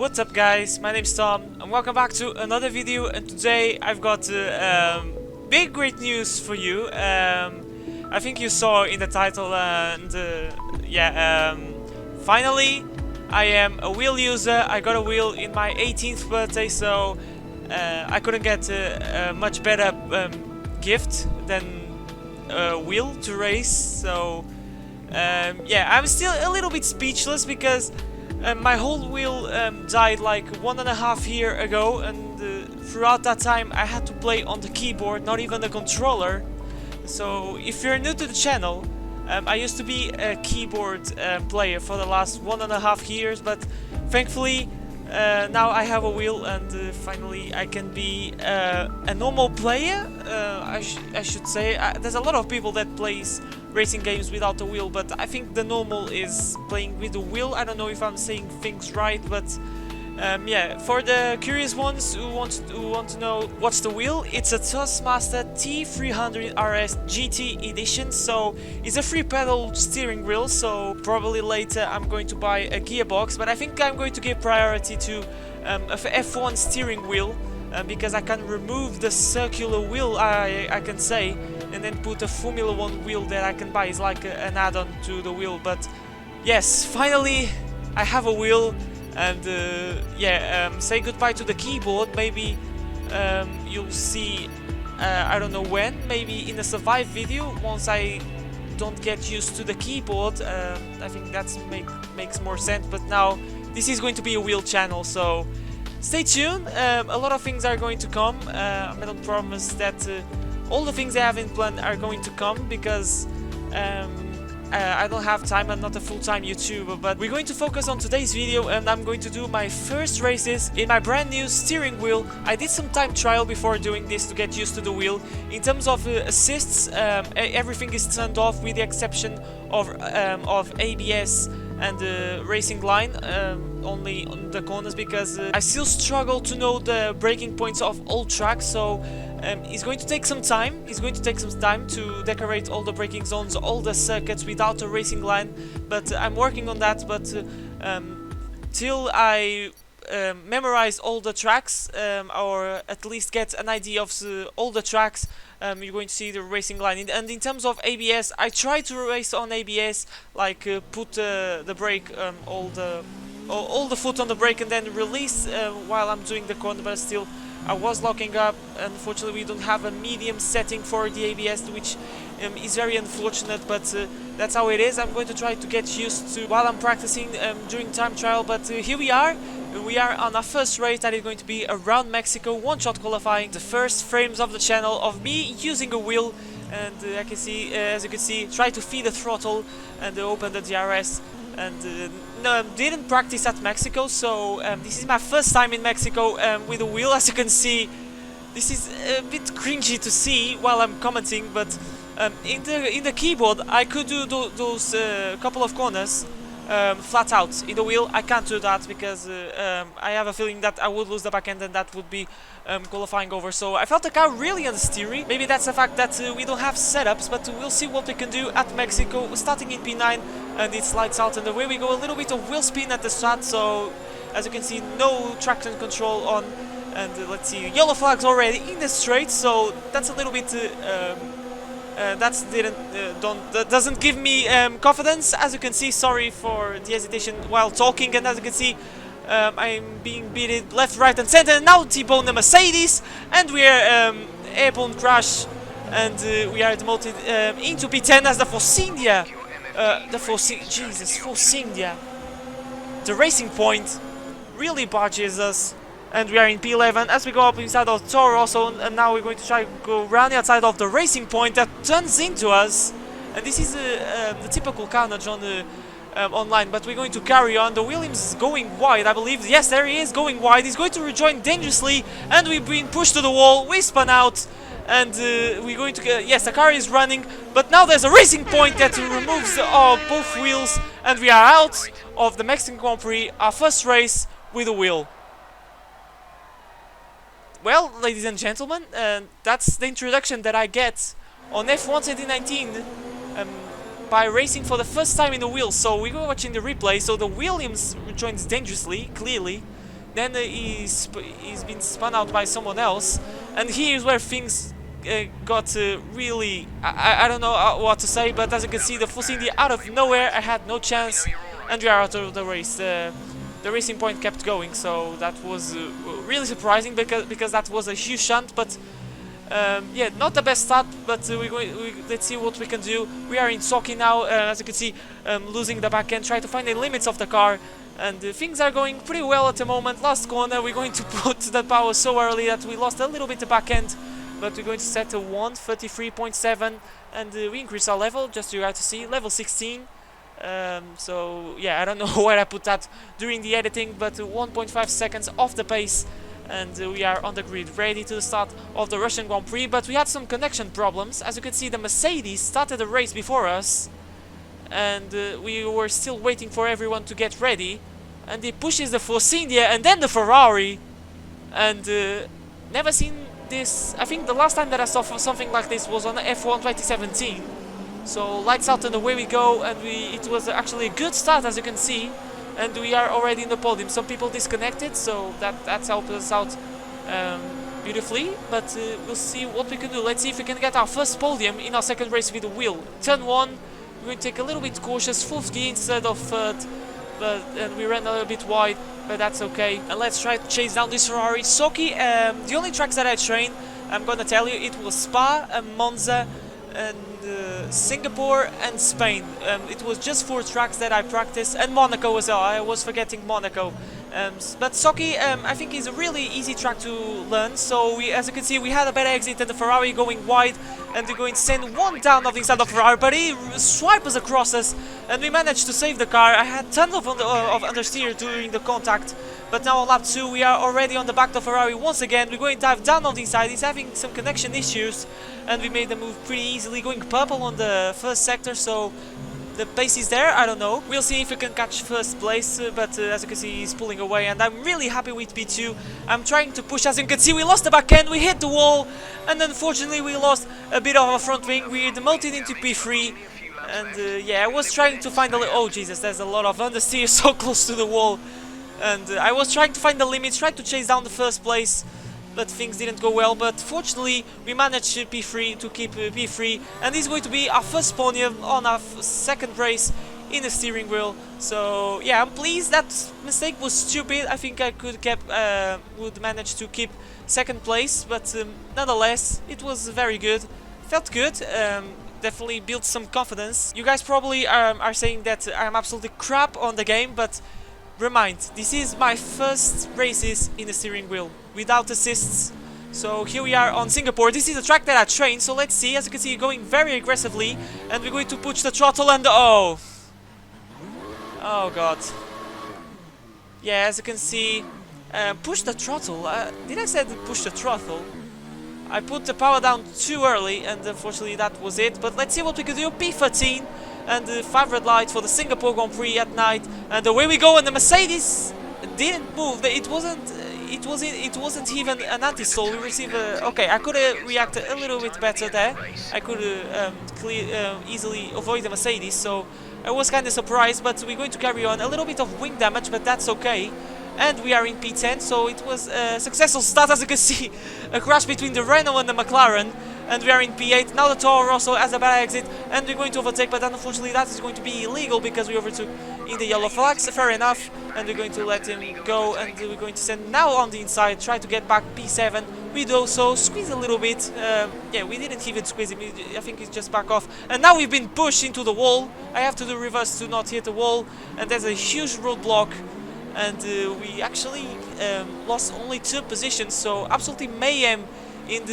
What's up guys, my name's Tom and welcome back to another video, and today I've got big great news for you. I think you saw in the title, and finally I am a wheel user. I got a wheel in my 18th birthday, so I couldn't get a much better gift than a wheel to race. So yeah, I'm still a little bit speechless because my whole wheel died like 1.5 years ago, and throughout that time I had to play on the keyboard, not even the controller. So if you're new to the channel, I used to be a keyboard player for the last 1.5 years, but thankfully now I have a wheel, and finally I can be a normal player. I should say. There's a lot of people that plays racing games without a wheel, but I think the normal is playing with the wheel. I don't know if I'm saying things right, but yeah, for the curious ones who want to know what's the wheel, it's a Thrustmaster T300RS GT Edition. So it's a 3-pedal steering wheel, so probably later I'm going to buy a gearbox, but I think I'm going to give priority to a F1 steering wheel, because I can remove the circular wheel, I can say, and then put a Formula 1 wheel that I can buy. It's like an add-on to the wheel. But yes, finally I have a wheel, and yeah, say goodbye to the keyboard. Maybe you'll see, I don't know when, maybe in a survive video, once I don't get used to the keyboard. I think that makes more sense, but now this is going to be a wheel channel, so stay tuned. A lot of things are going to come. I don't promise that all the things I have in plan are going to come, because I don't have time. I'm not a full-time YouTuber, but we're going to focus on today's video, and I'm going to do my first races in my brand new steering wheel. I did some time trial before doing this to get used to the wheel. In terms of assists, everything is turned off with the exception of ABS and the racing line, only on the corners, because I still struggle to know the braking points of all tracks. So it's going to take some time. It's going to take some time to decorate all the braking zones, all the circuits without a racing line, but I'm working on that. But till I memorize all the tracks, or at least get an idea of all the tracks, you're going to see the racing line. And in terms of ABS, I try to race on ABS, like put the brake, all the foot on the brake, and then release while I'm doing the corner, but still I was locking up. Unfortunately, we don't have a medium setting for the ABS, which is very unfortunate, but that's how it is. I'm going to try to get used to while I'm practicing during time trial, but here we are. We are on our first race that is going to be around Mexico, one-shot qualifying. The first frames of the channel of me using a wheel, and I can see, as you can see, try to feed the throttle and open the DRS. And no, didn't practice at Mexico, so this is my first time in Mexico with a wheel. As you can see, this is a bit cringy to see while I'm commenting, but in the keyboard I could do those couple of corners flat out. In the wheel I can't do that, because I have a feeling that I would lose the back end, and that would be qualifying over. So I felt the car really understeery. Maybe that's the fact that we don't have setups, but we'll see what we can do at Mexico. Starting in P9, and it's lights out, and away we go. A little bit of wheel spin at the start, so as you can see, no traction control on, and let's see, yellow flags already in the straight, so that's a little bit that doesn't give me confidence. As you can see, sorry for the hesitation while talking, and as you can see, I'm being beaten left, right and center, and now T-bone the Mercedes, and we are airborne crash, and we are demoted into P10 as the Force India. Force India. The Racing Point really barges us, and we are in P11 as we go up inside of Toro also, and now we're going to try to go around the outside of the Racing Point that turns into us. And this is the typical carnage on the online, but we're going to carry on. The Williams is going wide, I believe. Yes, there he is, going wide. He's going to rejoin dangerously, and we've been pushed to the wall. We spun out, and we're going to get, yes, the car is running, but now there's a Racing Point that removes both wheels, and we are out of the Mexican Grand Prix, our first race with a wheel. Well, ladies and gentlemen, that's the introduction that I get on F1 2019 by racing for the first time in the wheel. So we were watching the replay, so the Williams joins dangerously, clearly. then he's been spun out by someone else, and here's where things got really, I don't know what to say, but as you can see, the Force India out of nowhere, I had no chance, and we are out of the race. The racing point kept going, so that was really surprising because that was a huge shunt, but yeah, not the best start, but let's see what we can do. We are in Sochi now, as you can see, losing the back end, try to find the limits of the car, and things are going pretty well at the moment. Last corner, we're going to put the power so early that we lost a little bit the back end, but we're going to set a 1:33.7, and we increase our level, just so you guys to see, level 16. So yeah, I don't know where I put that during the editing, but 1.5 seconds off the pace, and we are on the grid, ready to the start of the Russian Grand Prix. But we had some connection problems. As you can see, the Mercedes started the race before us, and we were still waiting for everyone to get ready, and it pushes the Force India and then the Ferrari, and never seen this. I think the last time that I saw something like this was on F1 2017. So lights out and away we go, and it was actually a good start, as you can see, and we are already in the podium. Some people disconnected, so that's helped us out beautifully, but we'll see what we can do. Let's see if we can get our first podium in our second race with the wheel. Turn 1, we're going to take a little bit cautious, 4th gear instead of 3rd, and we ran a little bit wide, but that's okay. And let's try to chase down this Ferrari. Sochi, the only tracks that I trained, I'm gonna tell you, it was Spa and Monza and Singapore and Spain. It was just 4 tracks that I practiced, and Monaco as well. I was forgetting Monaco. But Sochi, I think, is a really easy track to learn. So as you can see, we had a better exit than the Ferrari going wide, and we're going to send one down of the inside of Ferrari, but he swiped us across us, and we managed to save the car. I had tons of understeer during the contact, but now on lap 2 we are already on the back of Ferrari once again. We're going to dive down on the inside. He's having some connection issues, and we made the move pretty easily, going purple on the first sector, so the pace is there. I don't know. We'll see if we can catch first place, but as you can see, he's pulling away, and I'm really happy with P2. I'm trying to push. As you can see, we lost the back end, we hit the wall, and unfortunately we lost a bit of our front wing. We demoted into P3, and yeah, I was trying to find the... Oh Jesus, there's a lot of understeer so close to the wall, and I was trying to find the limits, tried to chase down the first place, but things didn't go well. But fortunately we managed to P3, to keep P3, and this is going to be our first podium on our second race in the steering wheel. So yeah, I'm pleased. That mistake was stupid. I think I would manage to keep second place, but nonetheless it was very good, felt good. Definitely built some confidence. You guys probably are saying that I'm absolutely crap on the game, but remind, this is my first races in the steering wheel without assists. So here we are on Singapore. This is a track that I trained, so let's see. As you can see, going very aggressively, and we're going to push the throttle, and oh god. Yeah, as you can see, push the throttle. Did I say push the throttle? I put the power down too early, and unfortunately that was it. But let's see what we can do. P13 and the 5 red lights for the Singapore Grand Prix at night, and away we go. And the Mercedes didn't move. It wasn't even an anti-stall. We received a... Okay, I could have reacted a little bit better there. I could easily avoid the Mercedes, so I was kind of surprised, but we're going to carry on. A little bit of wing damage, but that's okay. And we are in P10, so it was a successful start. As you can see, a crash between the Renault and the McLaren, and we are in P8. Now the Toro Rosso has a bad exit, and we're going to overtake, but unfortunately that is going to be illegal because we overtook in the yellow flags. Fair enough, and we're going to let him go, and we're going to send now on the inside, try to get back P7. We do so, squeeze a little bit. Yeah, we didn't even squeeze him. I think he's just back off, and now we've been pushed into the wall. I have to do reverse to not hit the wall, and there's a huge roadblock. And we actually lost only 2 positions, so absolutely mayhem in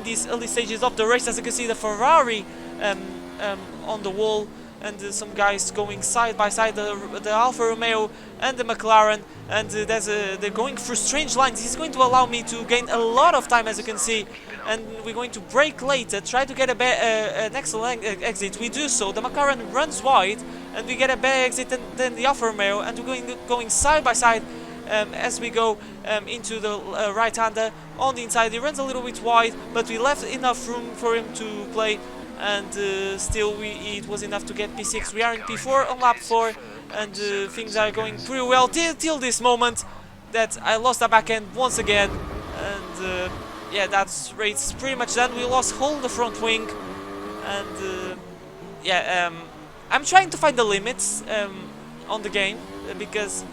these early stages of the race. As you can see, the Ferrari on the wall, and some guys going side by side, the Alfa Romeo and the McLaren, and they're going through strange lines. This is going to allow me to gain a lot of time, as you can see, and we're going to brake later, try to get an excellent exit. We do so. The McLaren runs wide, and we get a better exit than the Alfa Romeo, and we're going side by side as we go into the right-hander on the inside. He runs a little bit wide, but we left enough room for him to play, and still it was enough to get P6. We are in P4 on lap 4, and things are going pretty well till this moment. that I lost the back end once again, and yeah, that's race pretty much done. We lost whole the front wing, and yeah, I'm trying to find the limits on the game because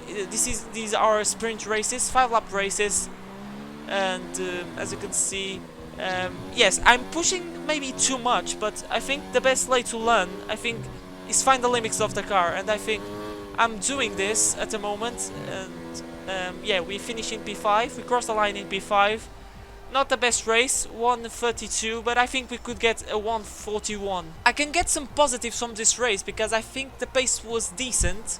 these are sprint races, 5-lap races, and as you can see, yes, I'm pushing maybe too much, but I think the best way to learn, I think, is find the limits of the car, and I think I'm doing this at the moment. And yeah, we finish in P5, we cross the line in P5. Not the best race, 1:32, but I think we could get a 1:41. I can get some positives from this race because I think the pace was decent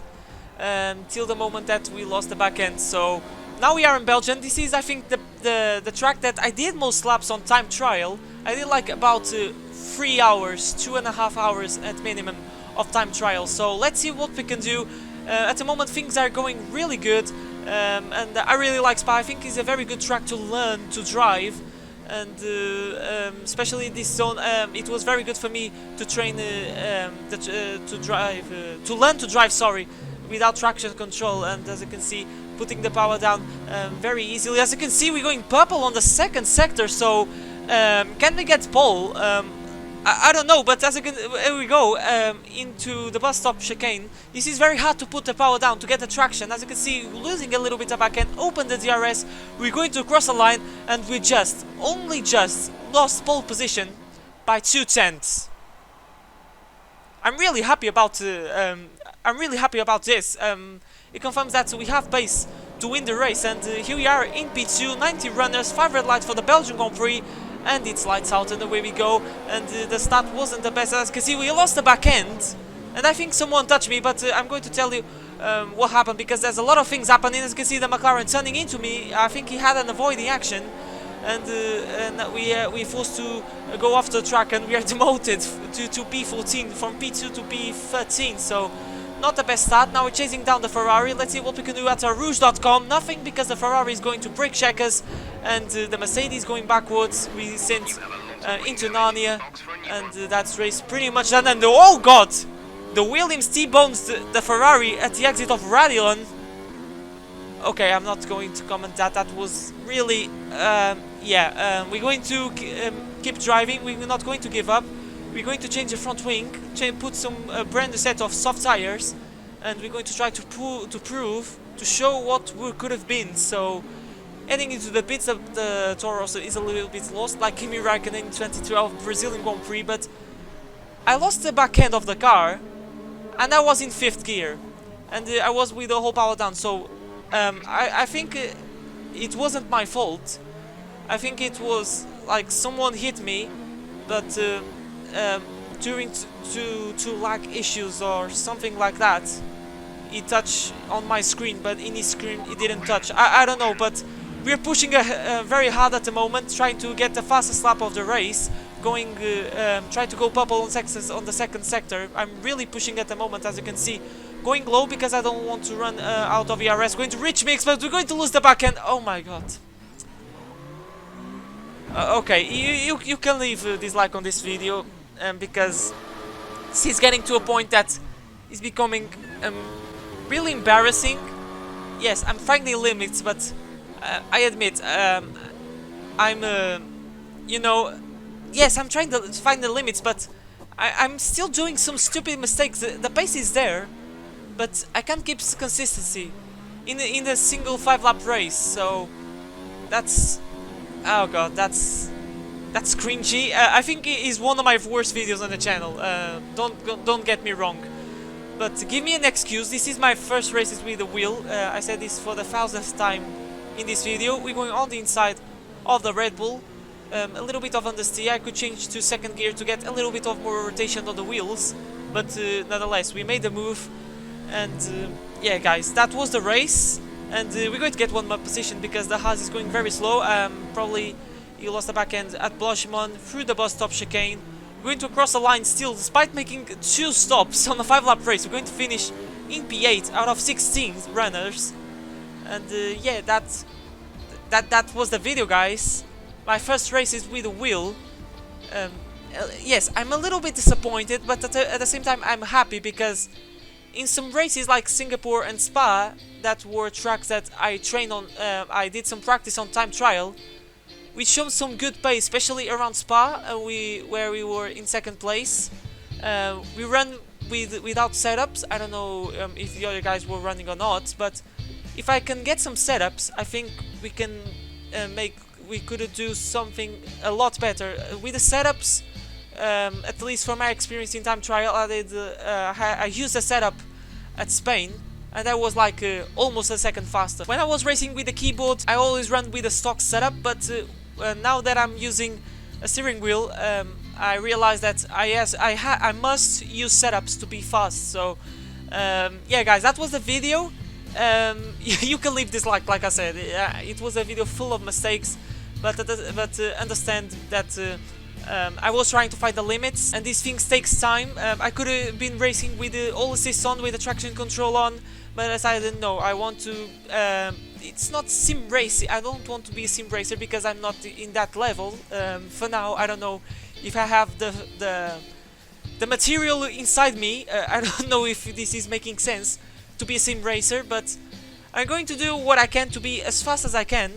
till the moment that we lost the back end. So now we are in Belgium. This is, I think, the track that I did most laps on time trial. I did like about 3 hours, 2.5 hours at minimum of time trial. So let's see what we can do. At the moment things are going really good. And I really like Spa. I think it's a very good track to learn to drive, and especially in this zone, it was very good for me to train to learn to drive. Sorry, without traction control. And as you can see, putting the power down very easily. As you can see, we're going purple on the second sector. So can we get pole? I don't know, but as you can, here we go into the bus stop chicane. This is very hard to put the power down to get the traction. As you can see, losing a little bit of back end, open the DRS, we're going to cross the line, and we only just lost pole position by 2/10. I'm really happy about this. It confirms that we have pace to win the race, and here we are in P2, 90 runners, 5 red lights for the Belgian Grand Prix. And it's lights out and away we go, and the start wasn't the best. As you can see, we lost the back end, and I think someone touched me, but I'm going to tell you what happened, because there's a lot of things happening. As you can see, the McLaren turning into me. I think he had an avoiding action, and we forced to go off the track, and we are demoted to P14 from P2 to P13. So not the best start. Now we're chasing down the Ferrari. Let's see what we can do at Rouge.com. Nothing, because the Ferrari is going to brake check us, and the Mercedes going backwards. We sent into Narnia, and that's race pretty much done. And oh god, the Williams T-bones the Ferrari at the exit of Radillon. Okay, I'm not going to comment that. That was really, yeah. We're going to keep driving. We're not going to give up. We're going to change the front wing, put some brand new set of soft tires, and we're going to try to show what we could have been. So heading into the pits, the Toro Rosso is a little bit lost, like Kimi Raikkonen in 2012 Brazilian Grand Prix, but I lost the back end of the car, and I was in 5th gear, and I was with the whole power down. So I think it wasn't my fault. I think it was like someone hit me, but during to lag issues or something like that, he touched on my screen, but in his screen it didn't touch. I don't know, but we're pushing very hard at the moment, trying to get the fastest lap of the race, going trying to go purple on the second sector. I'm really pushing at the moment, as you can see, going low because I don't want to run out of ERS. Going to reach mix, but we're going to lose the back end. Oh my god. Okay, you can leave a dislike on this video, because it's getting to a point that is becoming really embarrassing. Yes, I'm finding limits, but I admit I'm you know, yes, I'm trying to find the limits, but I'm still doing some stupid mistakes. The pace is there, but I can't keep consistency in the single 5-lap race. So that's, oh god, that's cringy. I think it is one of my worst videos on the channel. Don't get me wrong, but give me an excuse. This is my first races with the wheel. I said this for the 1000th time in this video. We're going on the inside of the Red Bull. A little bit of understeer. I could change to 2nd gear to get a little bit of more rotation on the wheels, but nonetheless we made the move. And yeah guys, that was the race, and we're going to get one more position because the Haas is going very slow. Probably he lost the back end at Blochmann through the bus stop chicane. We're going to cross the line still, despite making 2 stops on a 5-lap race. We're going to finish in P8 out of 16 runners. And yeah, that was the video, guys. My first race is with a wheel. Yes, I'm a little bit disappointed, but at the same time I'm happy because in some races like Singapore and Spa, that were tracks that I trained on, I did some practice on time trial, we showed some good pace, especially around Spa, where we were in second place. We run without setups. I don't know if the other guys were running or not, but if I can get some setups, I think we can we could do something a lot better with the setups. At least from my experience in time trial, I used a setup at Spain, and that was like almost a second faster. When I was racing with the keyboard, I always run with a stock setup, but now that I'm using a steering wheel, I realized that I must use setups to be fast. So yeah, guys, that was the video. You can leave this like I said. It was a video full of mistakes, but understand that I was trying to find the limits, and these things takes time. I could have been racing with the all assist on, with the traction control on, but I decided no, I want to. It's not sim racing. I don't want to be a sim racer because I'm not in that level. For now, I don't know if I have the material inside me. I don't know if this is making sense to be a sim racer, but I'm going to do what I can to be as fast as I can,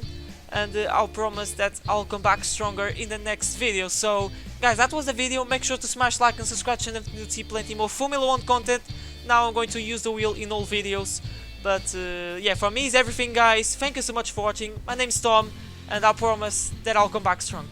and I'll promise that I'll come back stronger in the next video. So guys, that was the video. Make sure to smash like and subscribe to channel to see plenty more Formula 1 content. Now I'm going to use the wheel in all videos, but yeah, for me is everything, guys. Thank you so much for watching. My name's Tom, and I promise that I'll come back strong.